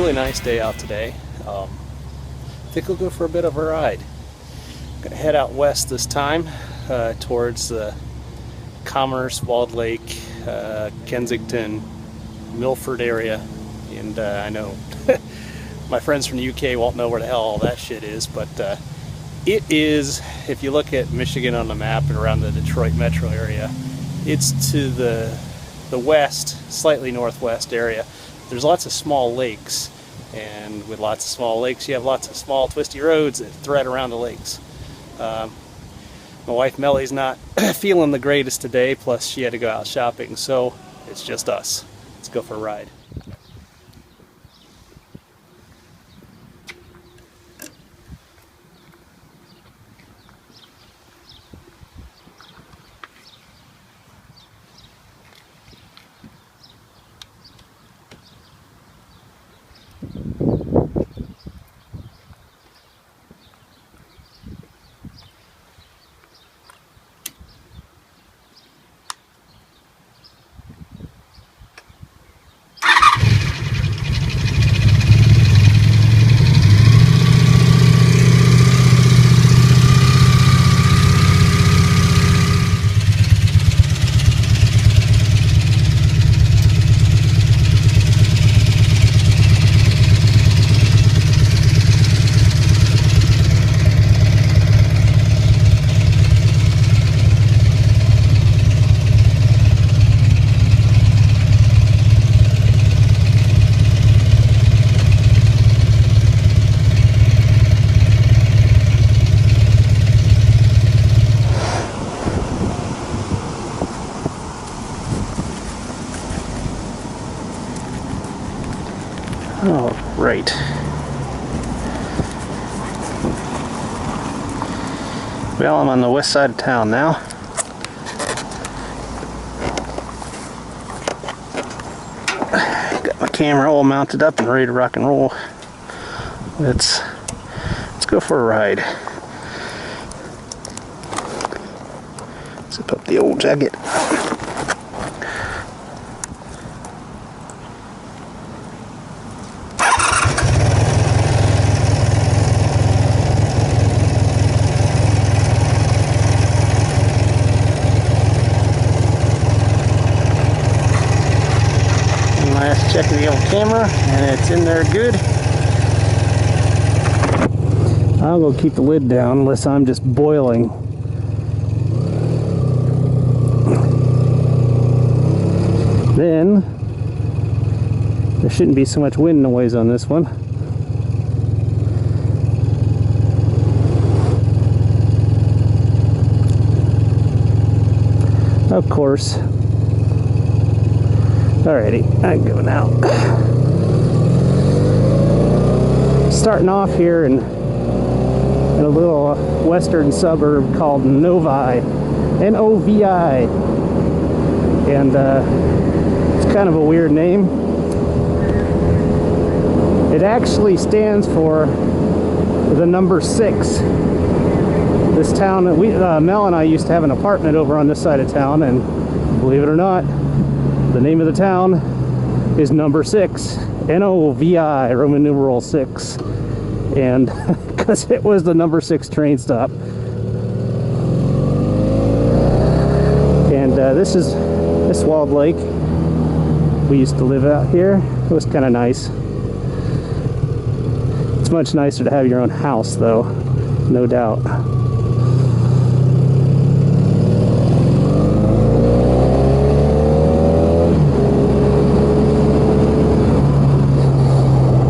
really nice day out today. I think we'll go for a bit of a ride. Gonna head out west this time towards the Commerce, Walled Lake, Kensington, Milford area. And I know my friends from the UK won't know where the hell all that shit is, but it is, if you look at Michigan on the map and around the Detroit metro area, it's to the west, slightly northwest area. There's lots of small lakes, and with lots of small lakes you have lots of small twisty roads that thread around the lakes. My wife Mellie's not feeling the greatest today, plus she had to go out shopping, so it's just us. Let's go for a ride. Oh, right. Well, I'm on the west side of town now. Got my camera all mounted up and ready to rock and roll. Let's go for a ride. Zip up the old jacket. Checking the old camera, and it's in there good. I'll go keep the lid down unless I'm just boiling. Then there shouldn't be so much wind noise on this one. Of course. Alrighty, I can go now. Starting off here in a little western suburb called Novi, N-O-V-I, and it's kind of a weird name. It actually stands for the number 6. This town, Mel and I used to have an apartment over on this side of town, and believe it or not, the name of the town is number 6, N-O-V-I, Roman numeral 6, and because it was the number 6 train stop. And this Walled Lake. We used to live out here. It was kind of nice. It's much nicer to have your own house, though, no doubt.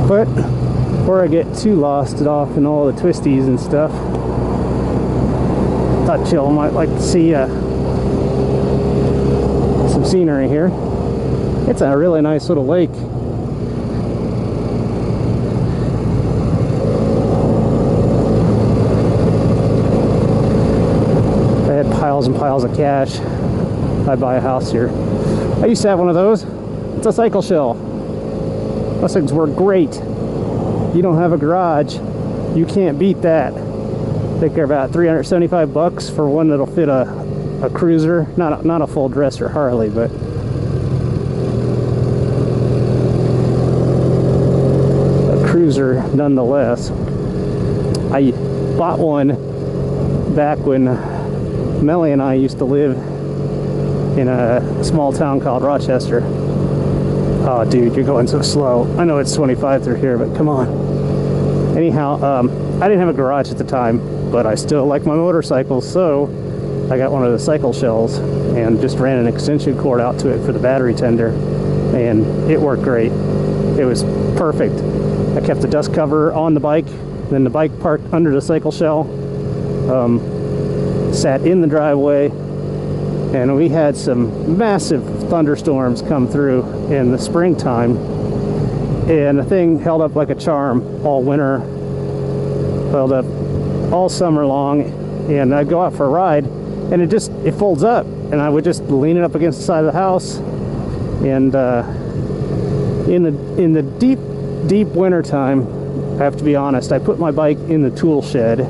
But before I get too lost off in all the twisties and stuff, thought y'all might like to see some scenery here. It's a really nice little lake. If I had piles and piles of cash, I'd buy a house here. I used to have one of those. It's a cycle shell. Those things work great. You don't have a garage, you can't beat that. I think they're about $375 for one that'll fit a cruiser, not a full dresser Harley, but cruiser nonetheless. I bought one back when Melly and I used to live in a small town called Rochester. Oh dude, you're going so slow. I know it's 25 through here, but come on. Anyhow, I didn't have a garage at the time, but I still like my motorcycles, so I got one of the cycle shells and just ran an extension cord out to it for the battery tender, and it worked great. It was perfect. I kept the dust cover on the bike, then the bike parked under the cycle shell, sat in the driveway, and we had some massive thunderstorms come through in the springtime, and the thing held up like a charm all winter, held up all summer long. And I'd go out for a ride and it folds up, and I would just lean it up against the side of the house. And in the deep winter time, I have to be honest, I put my bike in the tool shed.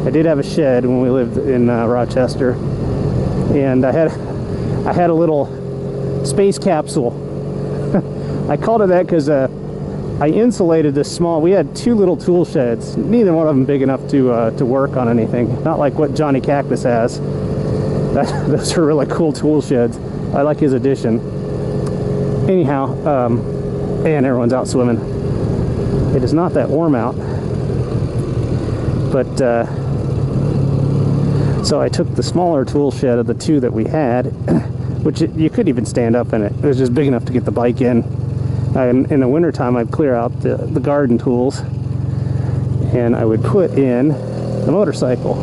I did have a shed when we lived in Rochester, and I had a little space capsule. I called it that because I insulated this small. We had two little tool sheds, neither one of them big enough to work on anything. Not like what Johnny Cactus has. Those are really cool tool sheds. I like his addition. Anyhow, and everyone's out swimming. It is not that warm out, but so I took the smaller tool shed of the two that we had, which you could even stand up in it. It was just big enough to get the bike in. In the wintertime, I'd clear out the garden tools, and I would put in the motorcycle.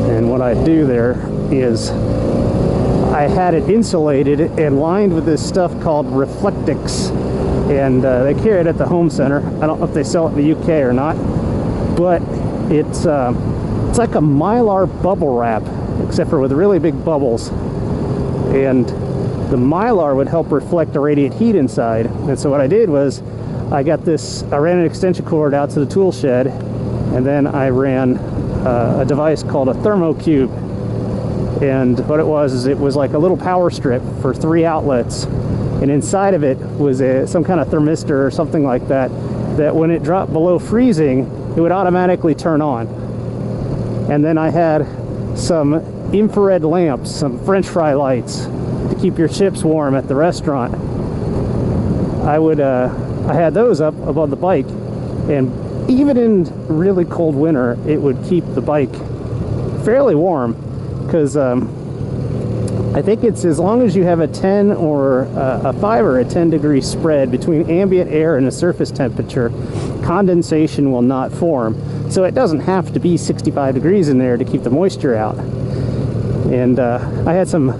And what I'd do there is I had it insulated and lined with this stuff called Reflectix, and they carry it at the home center. I don't know if they sell it in the UK or not, but it's like a Mylar bubble wrap, except for with really big bubbles. And the Mylar would help reflect the radiant heat inside. And so what I did was I ran an extension cord out to the tool shed, and then I ran a device called a thermocube. And what it was like a little power strip for 3 outlets, and inside of it was some kind of thermistor or something like that when it dropped below freezing, it would automatically turn on. And then I had some infrared lamps, some French fry lights to keep your chips warm at the restaurant. I had those up above the bike, and even in really cold winter, it would keep the bike fairly warm, because I think it's as long as you have a 10 or a 5 or a 10 degree spread between ambient air and the surface temperature, condensation will not form. So it doesn't have to be 65 degrees in there to keep the moisture out. And I had some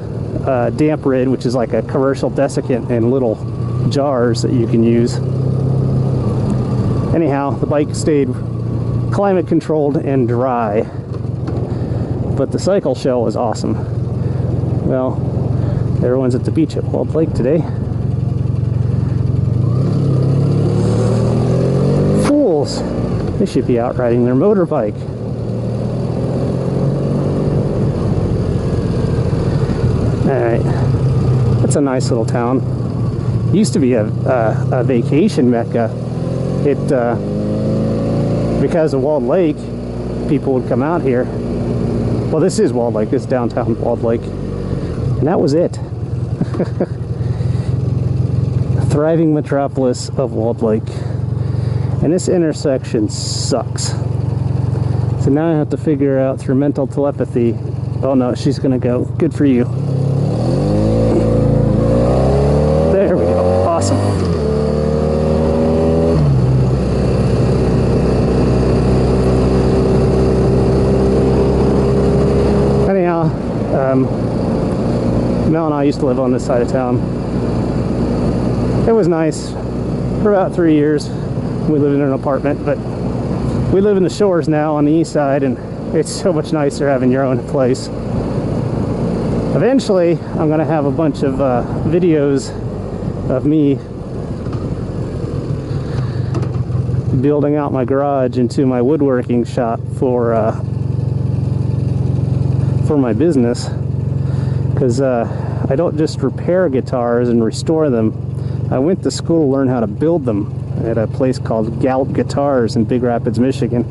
damp rid, which is like a commercial desiccant in little jars that you can use. Anyhow, the bike stayed climate controlled and dry, but the cycle shell was awesome. Well, everyone's at the beach at Walled Lake today. Fools! They should be out riding their motorbike. Alright, that's a nice little town. Used to be a vacation mecca. Because of Walled Lake, people would come out here. Well, this is Walled Lake, this is downtown Walled Lake. And that was it. A thriving metropolis of Walled Lake. And this intersection sucks. So now I have to figure out through mental telepathy. Oh no, she's gonna go. Good for you. There we go. Awesome. Anyhow, Mel and I used to live on this side of town. It was nice for about 3 years. We lived in an apartment, but we live in the shores now on the east side, and it's so much nicer having your own place. Eventually, I'm going to have a bunch of videos of me building out my garage into my woodworking shop for my business, because I don't just repair guitars and restore them. I went to school to learn how to build them. at a place called Gallup Guitars in Big Rapids, Michigan.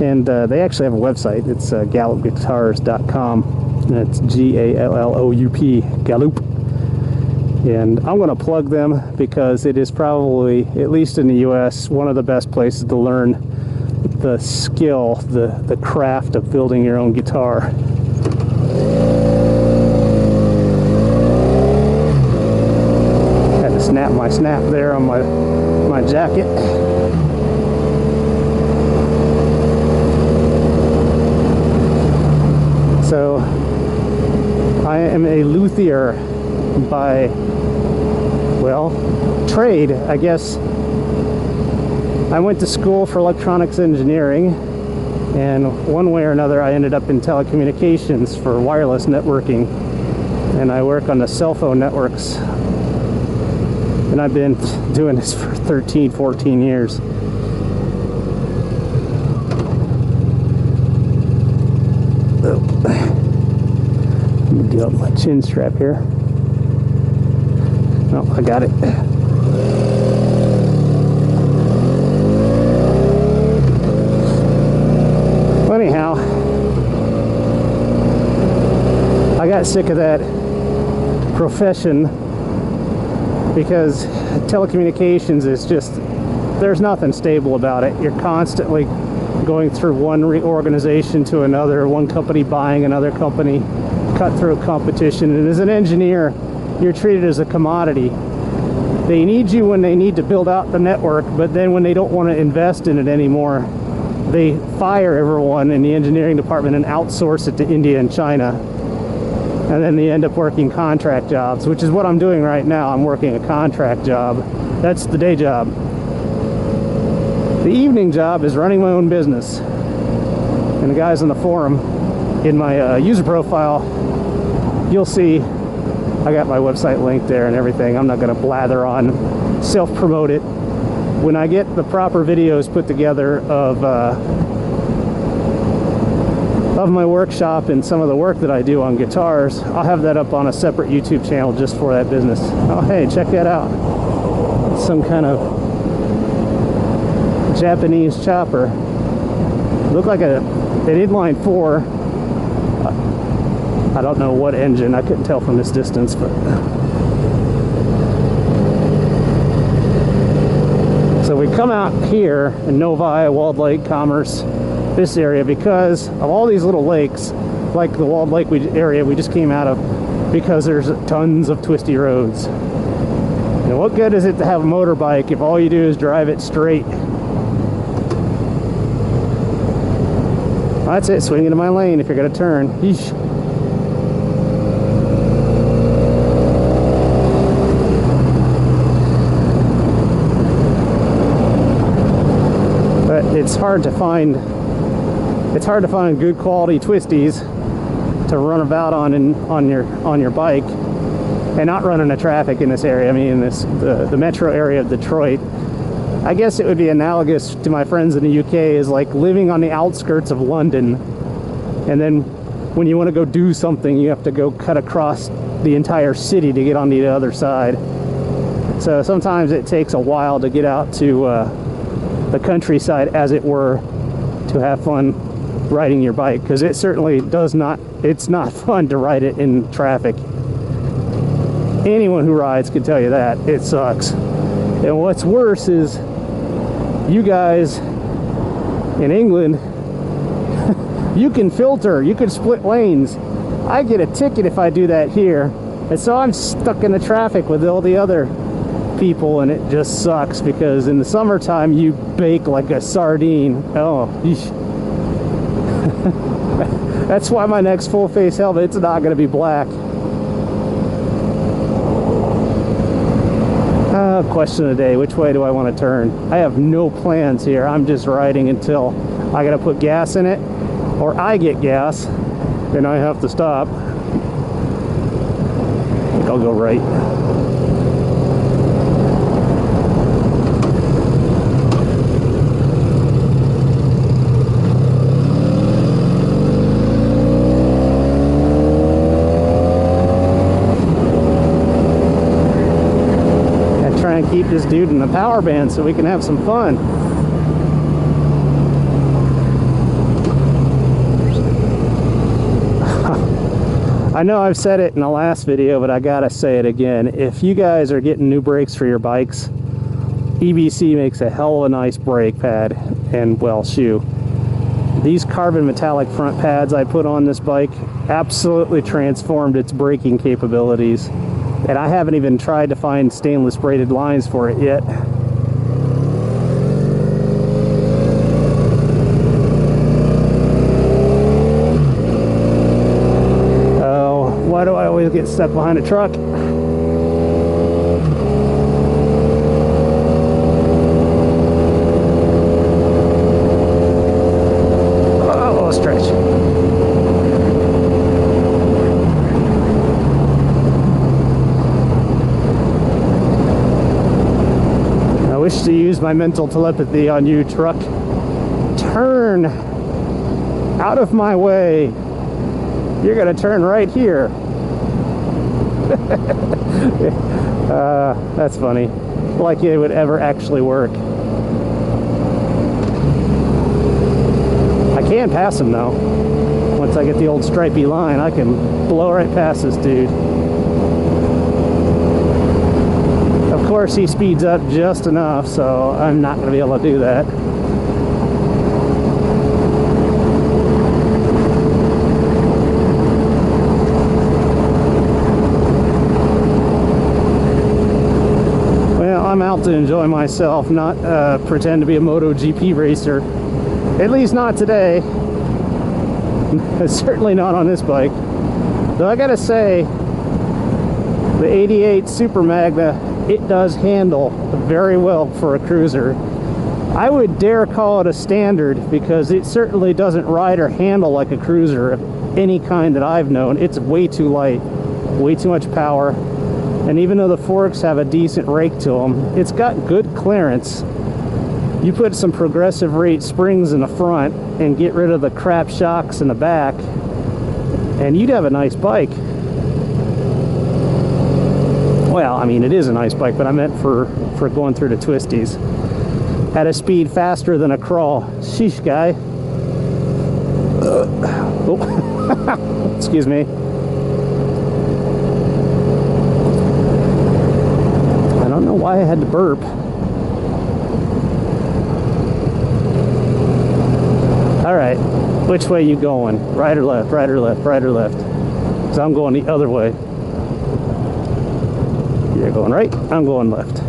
And they actually have a website. It's gallupguitars.com. And it's Galloup, Gallup. And I'm going to plug them because it is probably, at least in the US, one of the best places to learn the skill, the craft of building your own guitar. Had to snap my snap there on my jacket. So I am a luthier by, well, trade, I guess. I went to school for electronics engineering, and one way or another I ended up in telecommunications for wireless networking, and I work on the cell phone networks, and I've been doing this for 13, 14 years. Let me get up my chin strap here. Oh, I got it. Well, anyhow, I got sick of that profession because telecommunications is just, there's nothing stable about it. You're constantly going through one reorganization to another, one company buying another company, cutthroat competition, and as an engineer, you're treated as a commodity. They need you when they need to build out the network, but then when they don't want to invest in it anymore, they fire everyone in the engineering department and outsource it to India and China. And then they end up working contract jobs, which is what I'm doing right now. I'm working a contract job. That's the day job. The evening job is running my own business. And the guys on the forum, in my user profile, you'll see I got my website linked there and everything. I'm not going to blather on, self-promote it. When I get the proper videos put together of my workshop and some of the work that I do on guitars, I'll have that up on a separate YouTube channel just for that business. Oh, hey, check that out. It's some kind of Japanese chopper. Looked like an inline 4. I don't know what engine. I couldn't tell from this distance, but so we come out here in Novi, Walled Lake, Commerce, this area, because of all these little lakes, like the Walled Lake area we just came out of, because there's tons of twisty roads. And what good is it to have a motorbike if all you do is drive it straight? That's it, swing into my lane if you're going to turn. Yeesh. It's hard to find good quality twisties to run about on your bike and not run into traffic in this area. I mean, in the metro area of Detroit. I guess it would be analogous to my friends in the UK is like living on the outskirts of London, and then when you want to go do something, you have to go cut across the entire city to get on the other side. So sometimes it takes a while to get out to the countryside, as it were, to have fun riding your bike, because it certainly does not, it's not fun to ride it in traffic. Anyone who rides can tell you that. It sucks. And what's worse is you guys in England, you can filter, you can split lanes. I get a ticket if I do that here, and so I'm stuck in the traffic with all the other people, and it just sucks because in the summertime you bake like a sardine. Oh, that's why my next full face helmet, it's not going to be black. Question of the day, which way do I want to turn? I have no plans here. I'm just riding until I got to put gas in it, or I get gas and I have to stop. I think I'll go right. Keep this dude in the power band so we can have some fun. I know I've said it in the last video, but I gotta say it again. If you guys are getting new brakes for your bikes, EBC makes a hell of a nice brake pad and, well, shoe. These carbon metallic front pads I put on this bike absolutely transformed its braking capabilities. And I haven't even tried to find stainless braided lines for it yet. Why do I always get stuck behind a truck? Oh, stretch. I wish to use my mental telepathy on you, truck. Turn out of my way. You're gonna turn right here. That's funny. Like it would ever actually work. I can pass him though. Once I get the old stripey line, I can blow right past this dude. Of course, he speeds up just enough, so I'm not going to be able to do that. I'm out to enjoy myself, not pretend to be a MotoGP racer. At least not today. Certainly not on this bike. Though I gotta say, the 88 Super Magna, it does handle very well for a cruiser. I would dare call it a standard because it certainly doesn't ride or handle like a cruiser of any kind that I've known. It's way too light, way too much power. And even though the forks have a decent rake to them, it's got good clearance. You put some progressive rate springs in the front and get rid of the crap shocks in the back, and you'd have a nice bike. Well, I mean, it is a nice bike, but I meant for going through the twisties. At a speed faster than a crawl. Sheesh, guy. Oh. Excuse me. I don't know why I had to burp. All right, which way you going? Right or left, right or left, right or left? Because I'm going the other way. You're going right, I'm going left.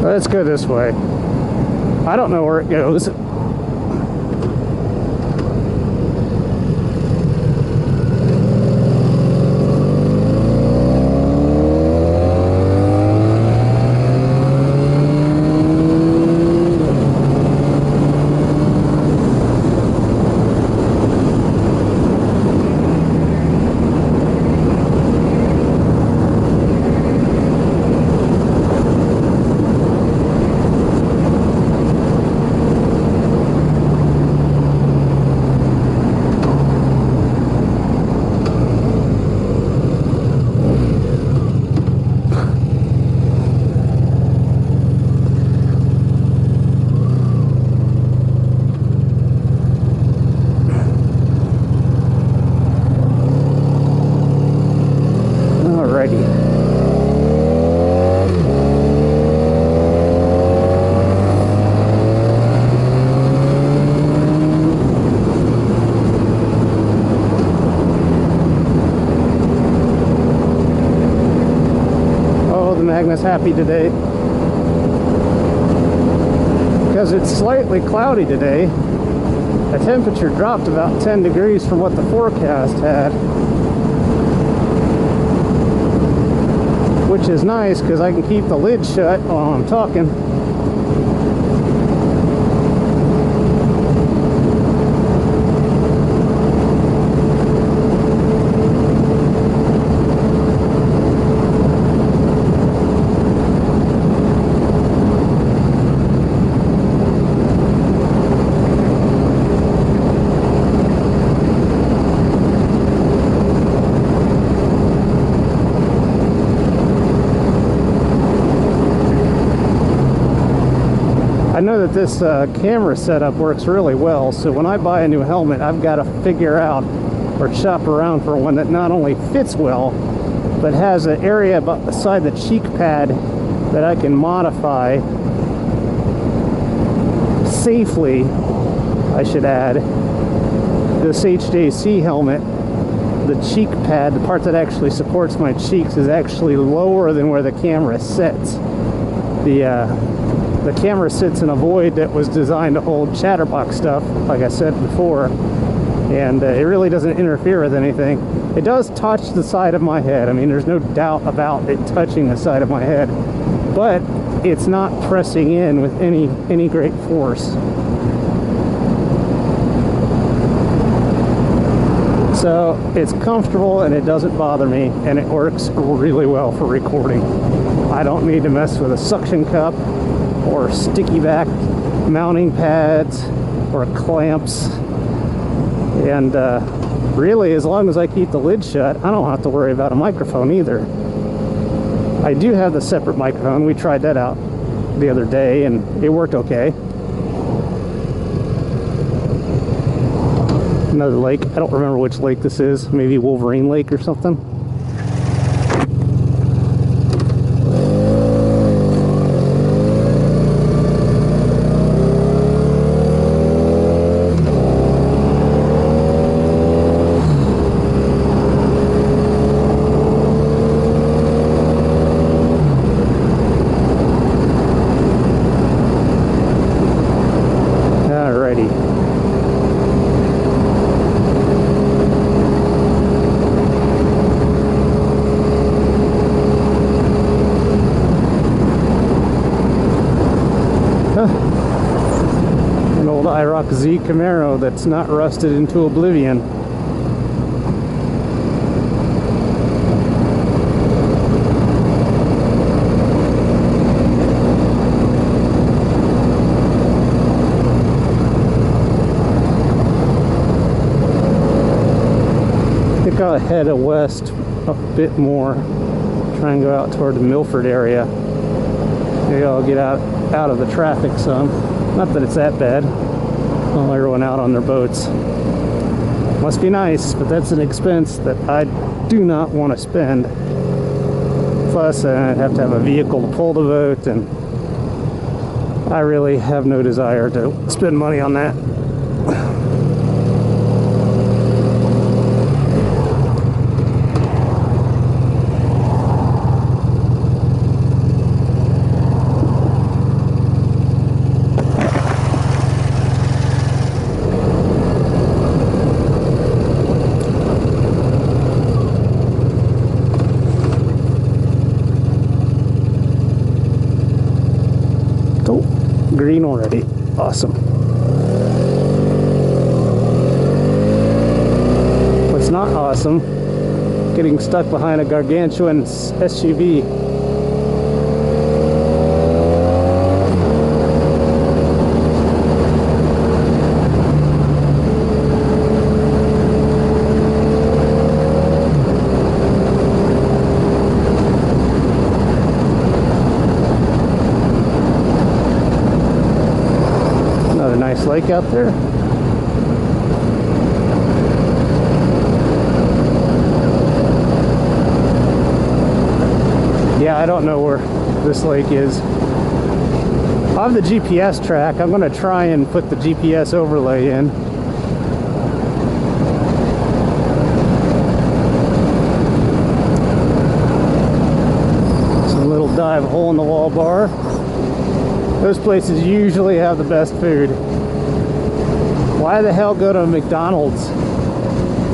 Let's go this way. I don't know where it goes. Magna's happy today because it's slightly cloudy today. the temperature dropped about 10 degrees from what the forecast had, which is nice because I can keep the lid shut while I'm talking. I know that this camera setup works really well, so when I buy a new helmet, I've got to figure out or shop around for one that not only fits well, but has an area beside the cheek pad that I can modify safely, I should add. This HDR-AS30V helmet, the cheek pad, the part that actually supports my cheeks, is actually lower than where the camera sits. The camera sits in a void that was designed to hold chatterbox stuff, like I said before, and it really doesn't interfere with anything. It does touch the side of my head. I mean, there's no doubt about it touching the side of my head, but it's not pressing in with any great force. So it's comfortable and it doesn't bother me, and it works really well for recording. I don't need to mess with a suction cup or sticky back mounting pads or clamps, and really, as long as I keep the lid shut, I don't have to worry about a microphone either. I do have the separate microphone. We tried that out the other day and it worked okay. Another lake. I don't remember which lake this is. Maybe Wolverine Lake or something. An old IROC Z Camaro that's not rusted into oblivion. I think I'll head west a bit more, try and go out toward the Milford area. Maybe I'll get out of the traffic some. Not that it's that bad. Well, everyone out on their boats. Must be nice, but that's an expense that I do not want to spend. Plus, I'd have to have a vehicle to pull the boat, and I really have no desire to spend money on that. Green already. Awesome. What's not awesome, getting stuck behind a gargantuan SUV. Nice lake out there. Yeah, I don't know where this lake is. I have the GPS track. I'm going to try and put the GPS overlay in. Some little dive hole in the wall bar. Those places usually have the best food. Why the hell go to McDonald's?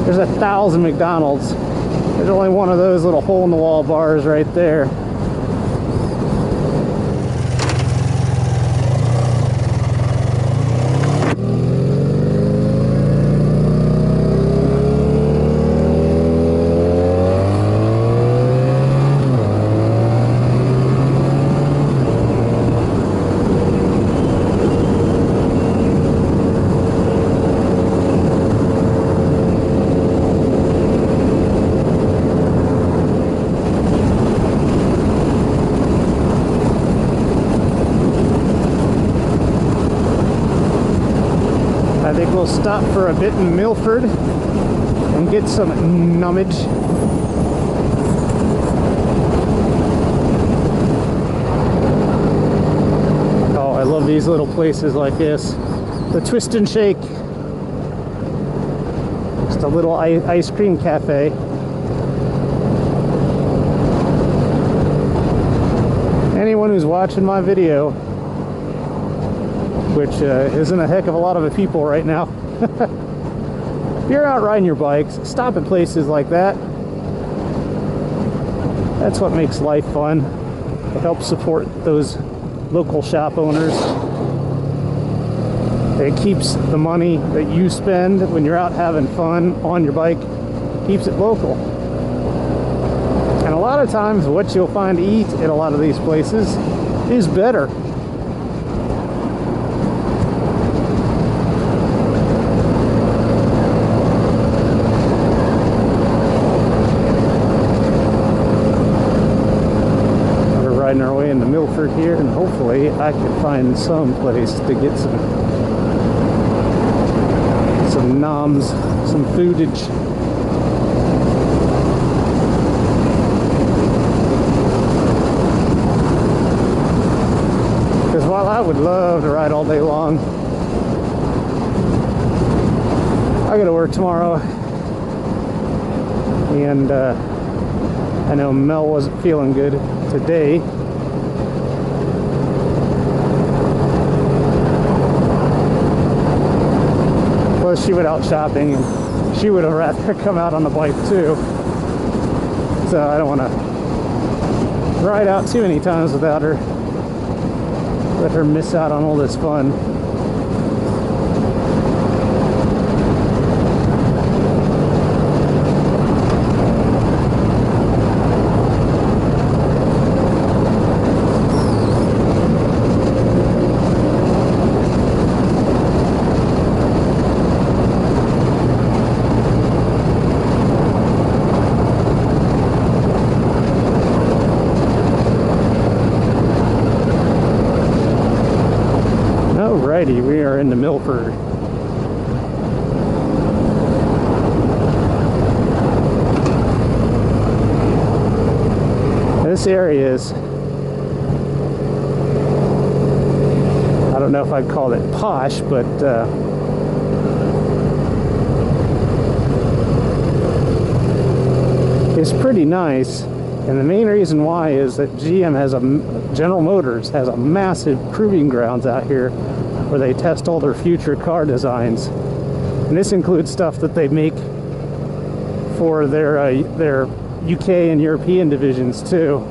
There's 1,000 McDonald's. There's only one of those little hole-in-the-wall bars right there. I think we'll stop for a bit in Milford and get some nomage. Oh, I love these little places like this. The Twist and Shake. Just a little ice cream cafe. Anyone who's watching my video, which isn't a heck of a lot of people right now. If you're out riding your bikes, stop at places like that. That's what makes life fun. It helps support those local shop owners. It keeps the money that you spend when you're out having fun on your bike, keeps it local. And a lot of times what you'll find to eat at a lot of these places is better. Riding our way into Milford here, and hopefully I can find some place to get some noms, some foodage. Because while I would love to ride all day long, I gotta work tomorrow, and I know Mel wasn't feeling good today. Plus she went out shopping and she would have rather come out on the bike too. So I don't want to ride out too many times without her. Let her miss out on all this fun. Alrighty, we are into Milford. This area is, I don't know if I'd call it posh, but it's pretty nice. And the main reason why is that General Motors has a massive proving grounds out here where they test all their future car designs. And this includes stuff that they make for their UK and European divisions too.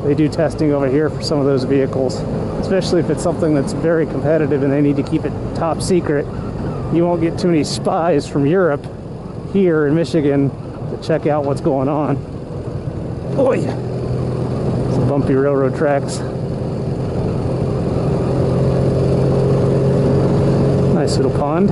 They do testing over here for some of those vehicles, especially if it's something that's very competitive and they need to keep it top secret. You won't get too many spies from Europe here in Michigan to check out what's going on. Oh yeah, some bumpy railroad tracks. Nice little pond.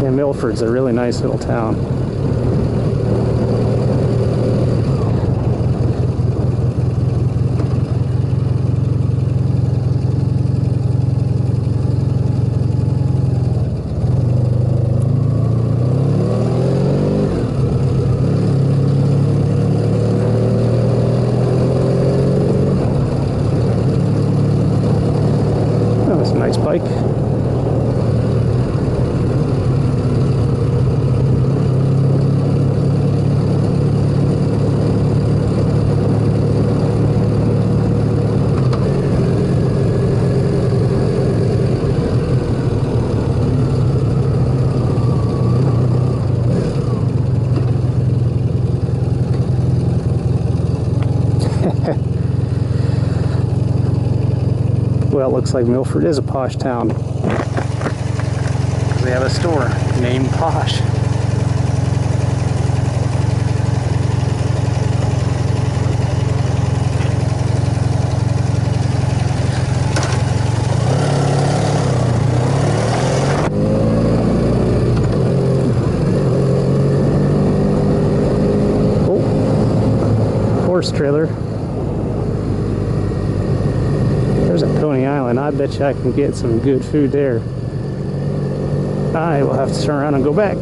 Yeah, Milford's a really nice little town. bike. Well, it looks like Milford is a posh town. They have a store named Posh. Oh, horse trailer. There's a Coney Island. I bet you I can get some good food there. I will have to turn around and go back.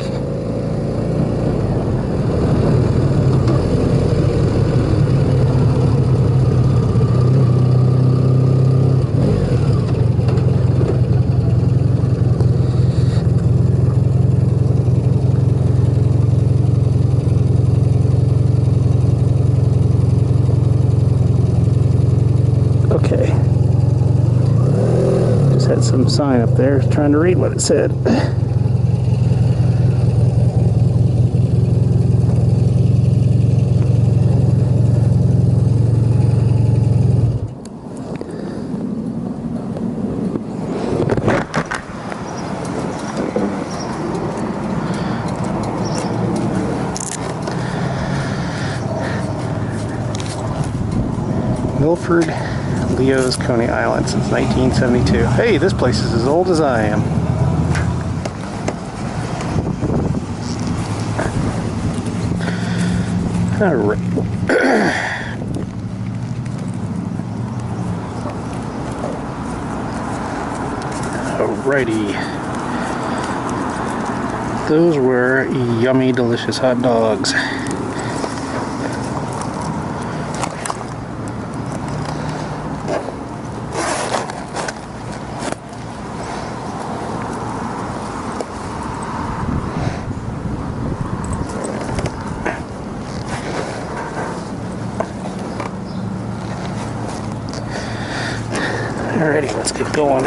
Okay. Had some sign up there trying to read what it said. Milford, Leo's Coney Island since 1972. Hey, this place is as old as I am. Alright. Alrighty. Those were yummy, delicious hot dogs. Alrighty, let's get going.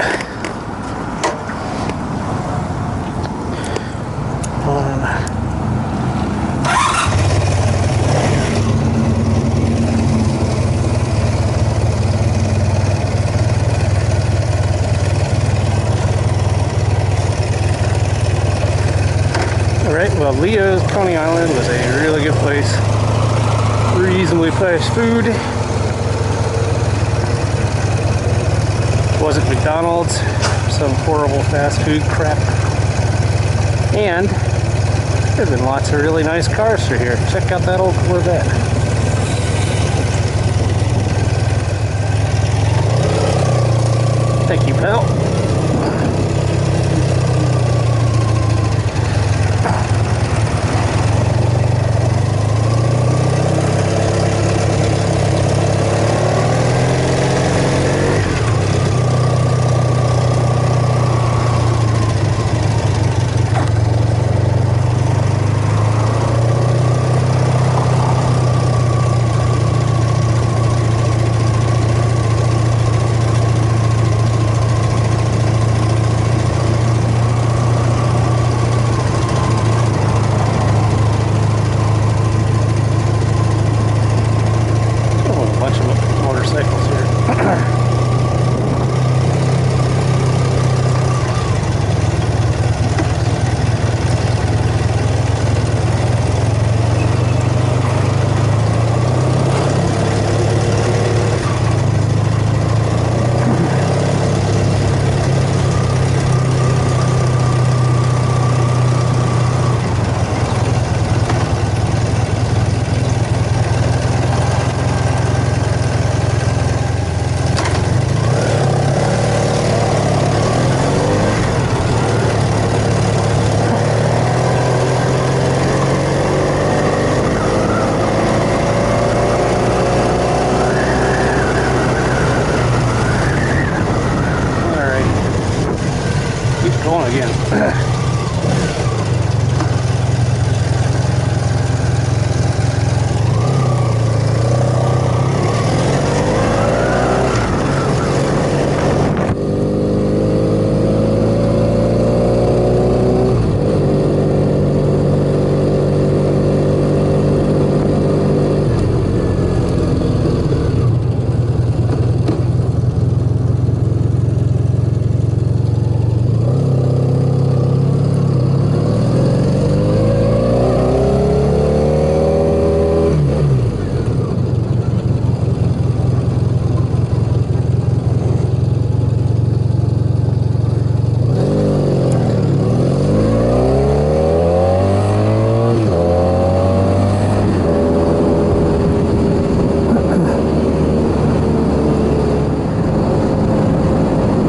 Alright, well, Leo's Coney Island was a really good place. Reasonably priced food. Wasn't McDonald's, some horrible fast food crap. And there have been lots of really nice cars through here. Check out that old Corvette. Thank you, pal.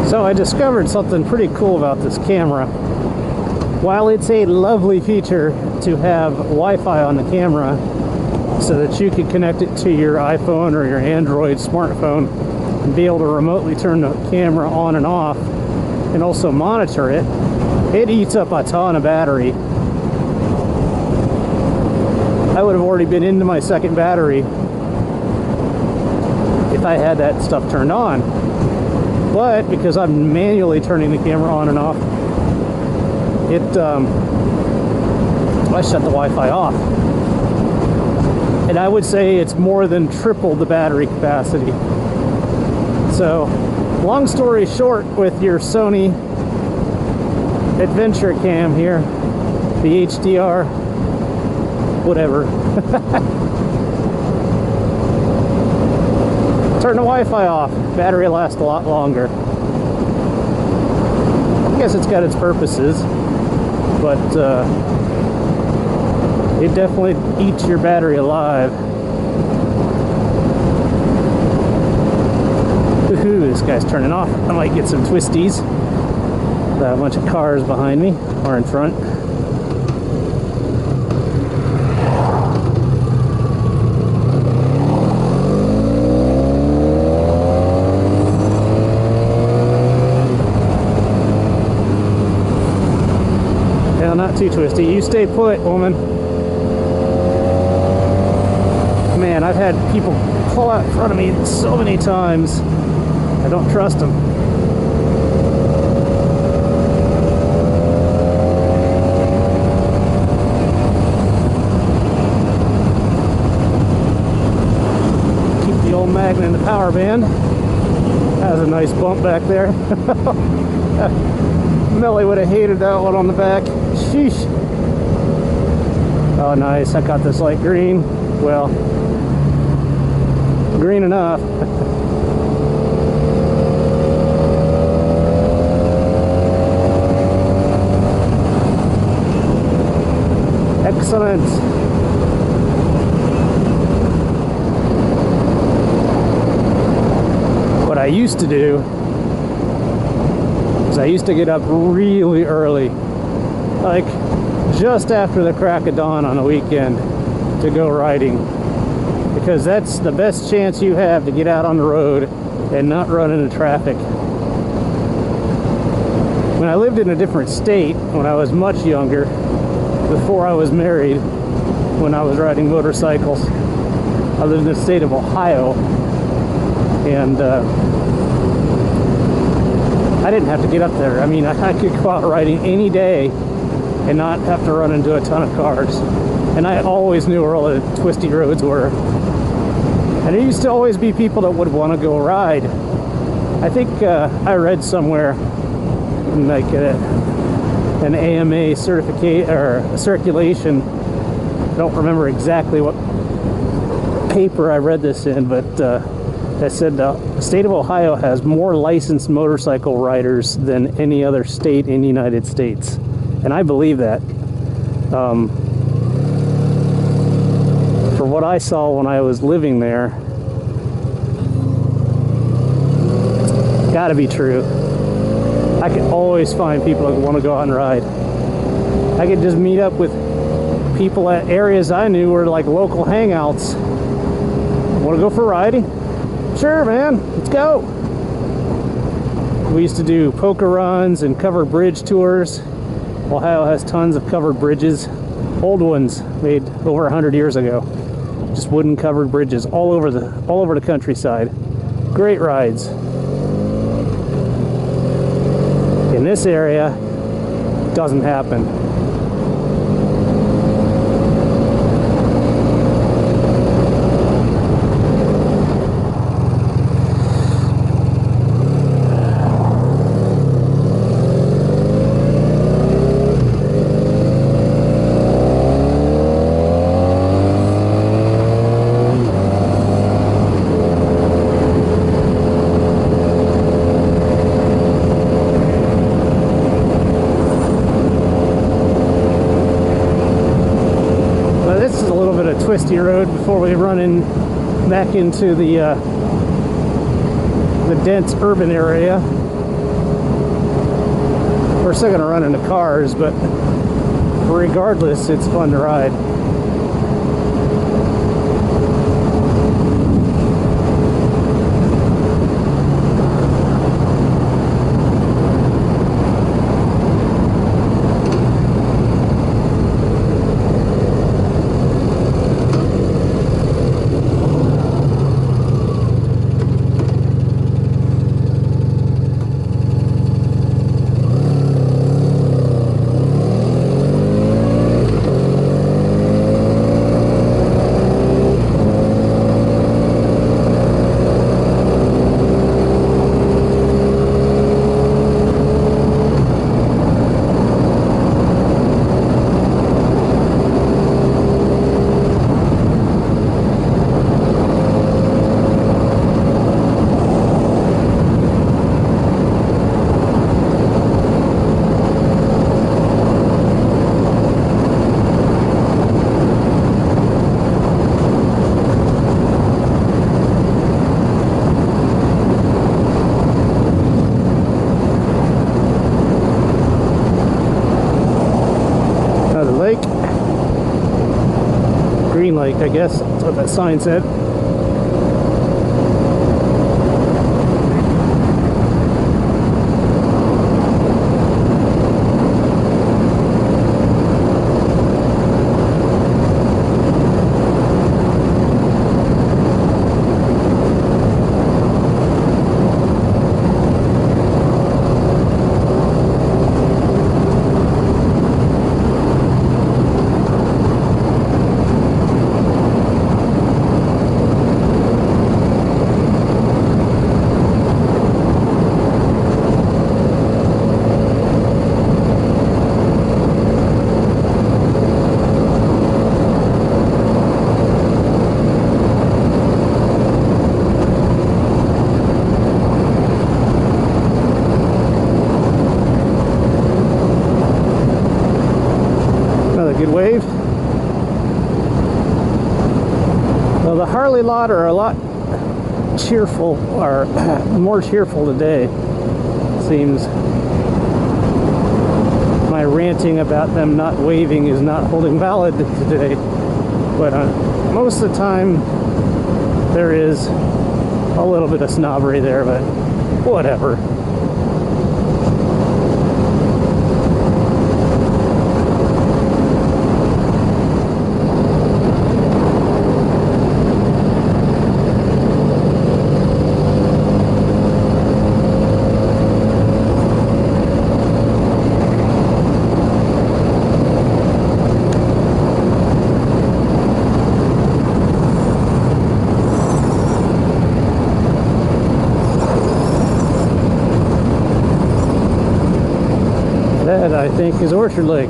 So I discovered something pretty cool about this camera. While it's a lovely feature to have Wi-Fi on the camera so that you can connect it to your iPhone or your Android smartphone and be able to remotely turn the camera on and off and also monitor it, it eats up a ton of battery. I would have already been into my second battery if I had that stuff turned on. But because I'm manually turning the camera on and off, I shut the Wi-Fi off. And I would say it's more than triple the battery capacity. So, long story short, with your Sony Adventure Cam here, the HDR, whatever. Turn the Wi-Fi off. Battery lasts a lot longer. I guess it's got its purposes, but it definitely eats your battery alive. Woohoo, this guy's turning off. I might get some twisties. Got a bunch of cars behind me, or in front. Not too twisty. You stay put, woman. Man, I've had people pull out in front of me so many times. I don't trust them. Keep the old Magna in the power band. That was a nice bump back there. Melly would have hated that one on the back. Sheesh. Oh, nice. I got this light green. Well, green enough. Excellent. What I used to do is I used to get up really early, like just after the crack of dawn on a weekend, to go riding, because that's the best chance you have to get out on the road and not run into traffic. When I lived in a different state, when I was much younger, before I was married, when I was riding motorcycles, I lived in the state of Ohio, and I didn't have to get up there. I mean, I could go out riding any day and not have to run into a ton of cars. And I always knew where all the twisty roads were. And there used to always be people that would want to go ride. I think I read somewhere, like an AMA certificate or circulation. I don't remember exactly what paper I read this in, but that said the state of Ohio has more licensed motorcycle riders than any other state in the United States. And I believe that. For what I saw when I was living there, gotta be true. I could always find people that want to go out and ride. I could just meet up with people at areas I knew were like local hangouts. Want to go for riding? Sure, man, let's go. We used to do poker runs and cover bridge tours. Ohio has tons of covered bridges, old ones made over 100 years ago. Just wooden covered bridges all over the countryside. Great rides. In this area, doesn't happen. Twisty road before we run in back into the dense urban area. We're still gonna run into cars, but regardless, it's fun to ride. Green Lake, I guess that's what that sign said. Good wave. Well, the Harley lot are a lot cheerful, or more cheerful today. Seems my ranting about them not waving is not holding valid today, but most of the time there is a little bit of snobbery there, but whatever. That, I think, is Orchard Lake.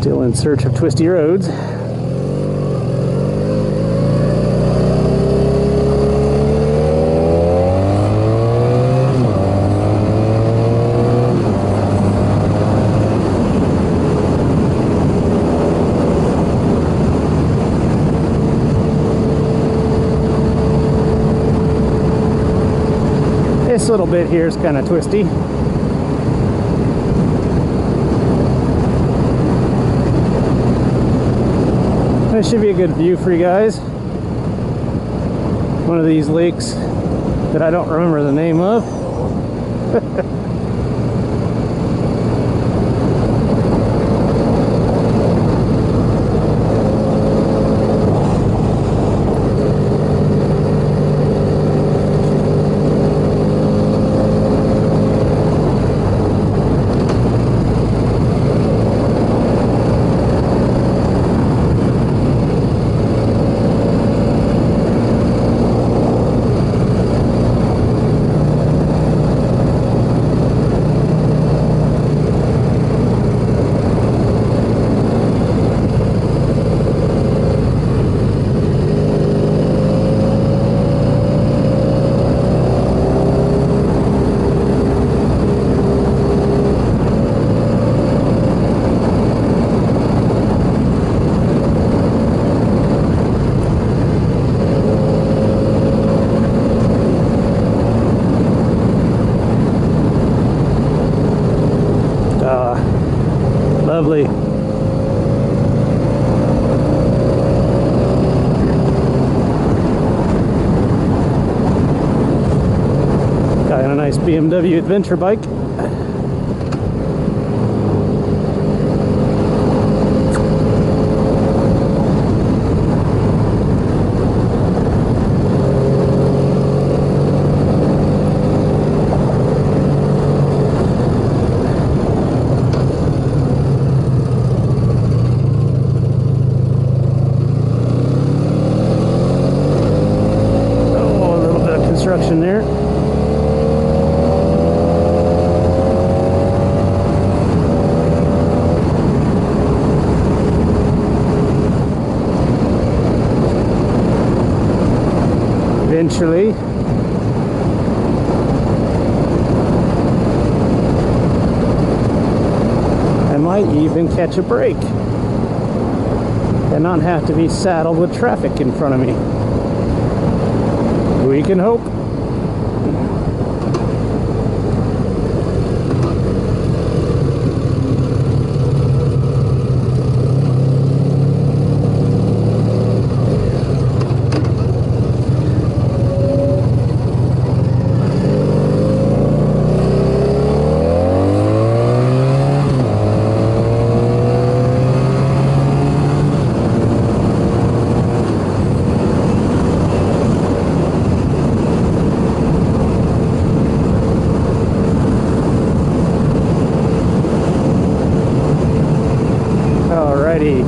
Still in search of twisty roads. This little bit here is kind of twisty. This should be a good view for you guys. One of these lakes that I don't remember the name of. Lovely. Got a nice BMW adventure bike. Construction there. Eventually, I might even catch a break and not have to be saddled with traffic in front of me. We can hope. Alrighty.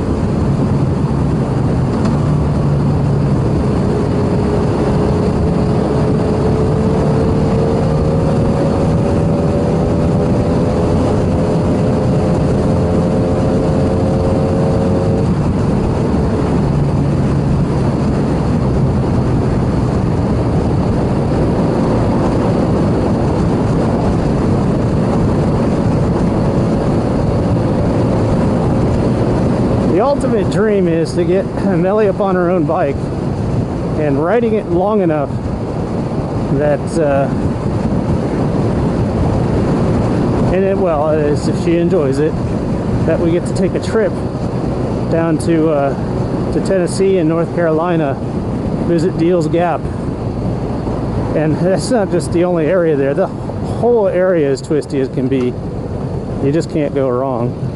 The ultimate dream is to get Melly up on her own bike and riding it long enough that and it, well, as if she enjoys it, that we get to take a trip down to Tennessee and North Carolina, visit Deals Gap. And that's not just the only area there. The whole area is twisty as can be. You just can't go wrong.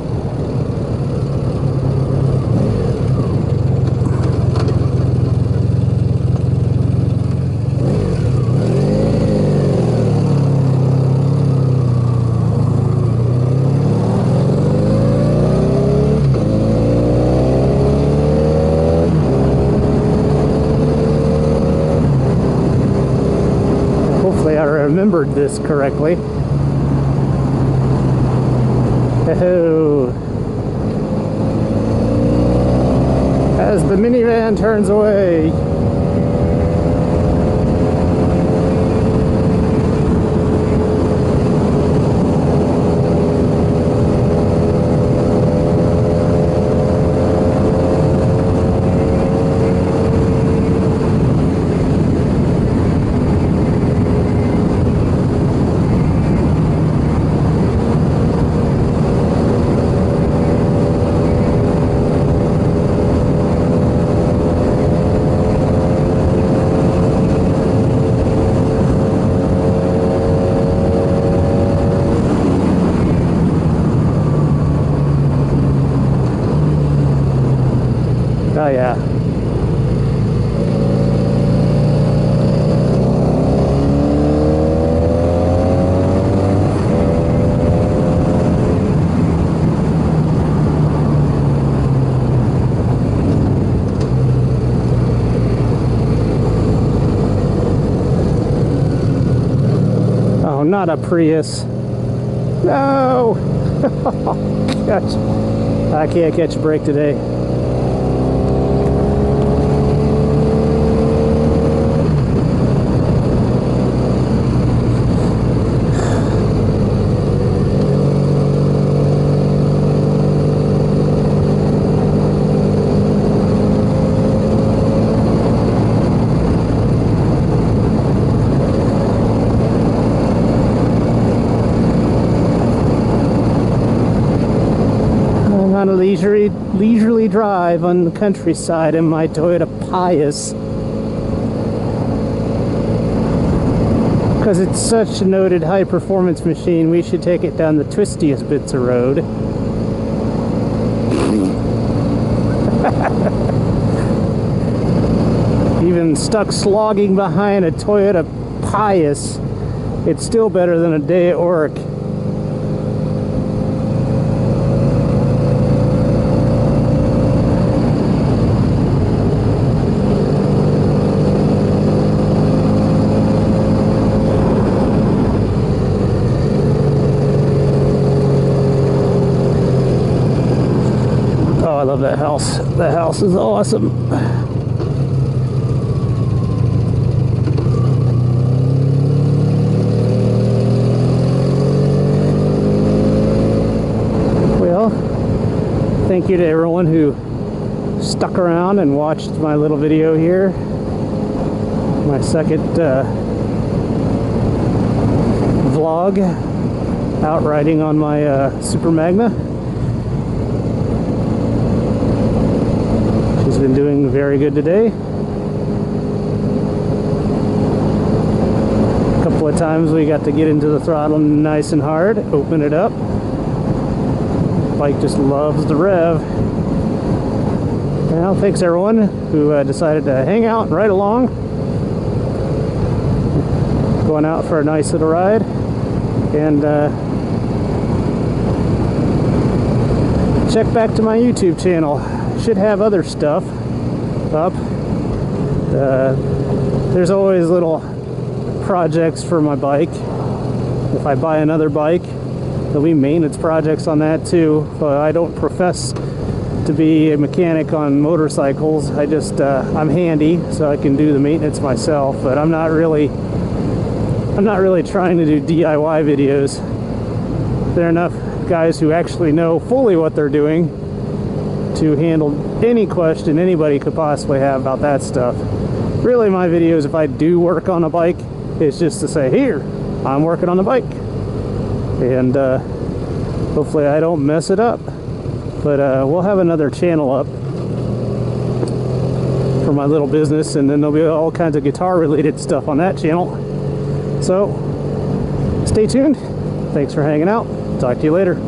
Hopefully I remembered this correctly. Oh. the minivan turns away. Oh yeah. Oh, not a Prius. No! Gosh. I can't catch a break today. On a leisurely drive on the countryside in my Toyota Prius, because it's such a noted high performance machine. We should take it down the twistiest bits of road. Even stuck slogging behind a Toyota Prius, it's still better than a day at work. I love that house. That house is awesome. Well, thank you to everyone who stuck around and watched my little video here. My second vlog out riding on my Super Magna. She's been doing very good today. A couple of times we got to get into the throttle nice and hard, open it up. Bike just loves the rev. Well, thanks everyone who decided to hang out and ride along. Going out for a nice little ride. And check back to my YouTube channel. Should have other stuff up. There's always little projects for my bike. If I buy another bike, there'll be maintenance projects on that too. But I don't profess to be a mechanic on motorcycles. I just I'm handy, so I can do the maintenance myself. But I'm not really trying to do DIY videos. There are enough guys who actually know fully what they're doing to handle any question anybody could possibly have about that stuff. Really, my videos, if I do work on a bike, is just to say, here, I'm working on the bike. And hopefully I don't mess it up. But we'll have another channel up for my little business, and then there'll be all kinds of guitar related stuff on that channel. So stay tuned. Thanks for hanging out. Talk to you later.